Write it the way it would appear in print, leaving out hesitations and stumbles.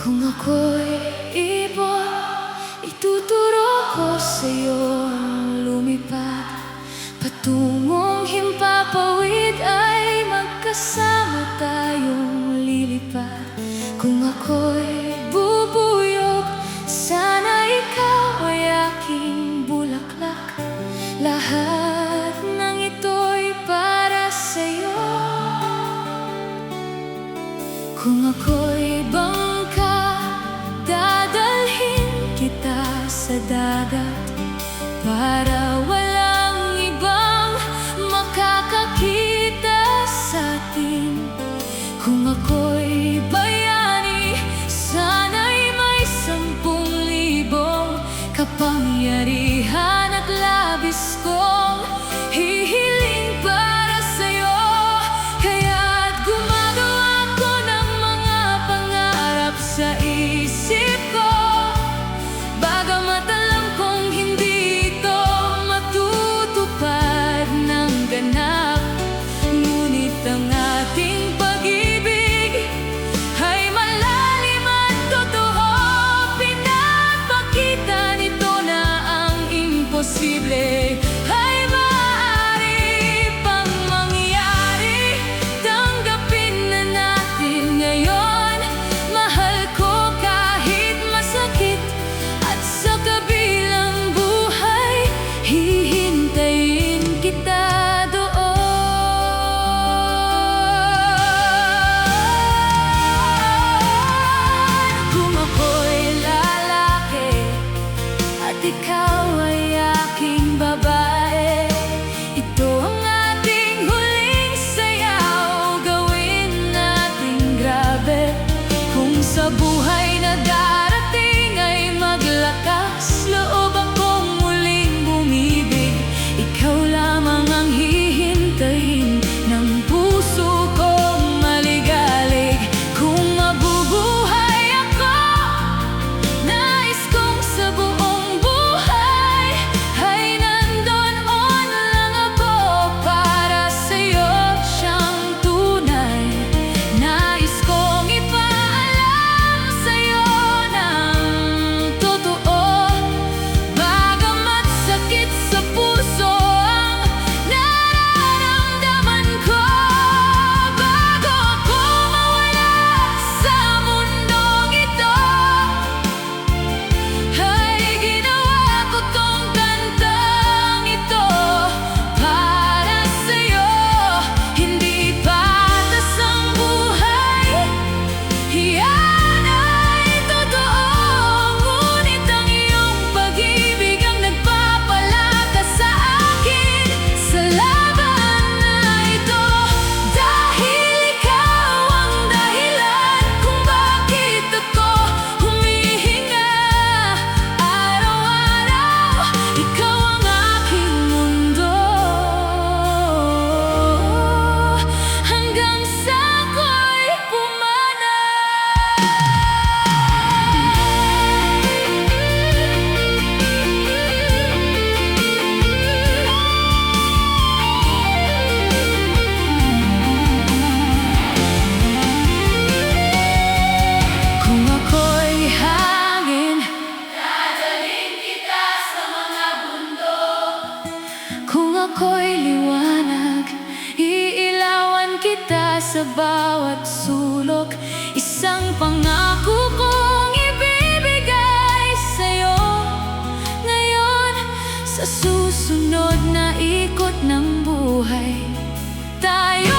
Kung ako'y ibon, ituturo ko sa'yo ang lumipad patungong himpapawid ay magkasama tayong lilipad. Kung ako'y bubuyog, sana ikaw ay aking bulaklak. Lahat ng ito'y para sa'yo. Kung ako'y bangka, dadalhin kita sa dagat para walang ibang makakakita sa'tin. Kung ako'y bayani, sana'y may 10,000 kapangyarihan at labis kong hihiling para sa'yo. Kaya't gumagawa ko ng mga pangarap sa isip ko, bagamat alam kong hindi ito matutupad ng ganap. Ngunit ang ating pag-ibig ay malalim at totoo. Pinapakita nito na ang imposible ay maaari pang mangyari. Tanggapin na natin ngayon, mahal ko kahit masakit. At sa kabilang buhay, hihintayin kita doon. Kung ako'y lalaki at ikaw ay aking babae, ito ang ating huling sayaw, gawin nating grabe. Kung sa buhay na darating ay maglakas loob akong muling bumibig, ikaw lamang ang hihintayin ng puso kong maligalig. Kung mabubuhay ako, nais kong sa buong buhay ay nandoon lang ako para sa'yo, siyang tunay. Nais kong ipaalam sa'yo ng totoo, bagamat sakit sa puso ang nararamdaman ko. Bago ako mawala sa mundong ito, ay ginawa ko tong kantang ito para sa'yo. Hindi patas ang buhay, iyan ay totoo. Ngunit ang iyong pag-ibig ang nagpapalakas sa akin sa laban na ito. Dahil ikaw ang dahilan kung bakit ako humihinga araw-araw. Ikaw ang aking mundo hanggang sa ako'y pumanaw. Kung ako'y hangin, dadalhin kita sa mga bundok. Kung ako'y liwanag, iilawan kita sa bawat sulok. Isang pangako kong ibibigay sa'yo ngayon, sa susunod na ikot ng buhay tayo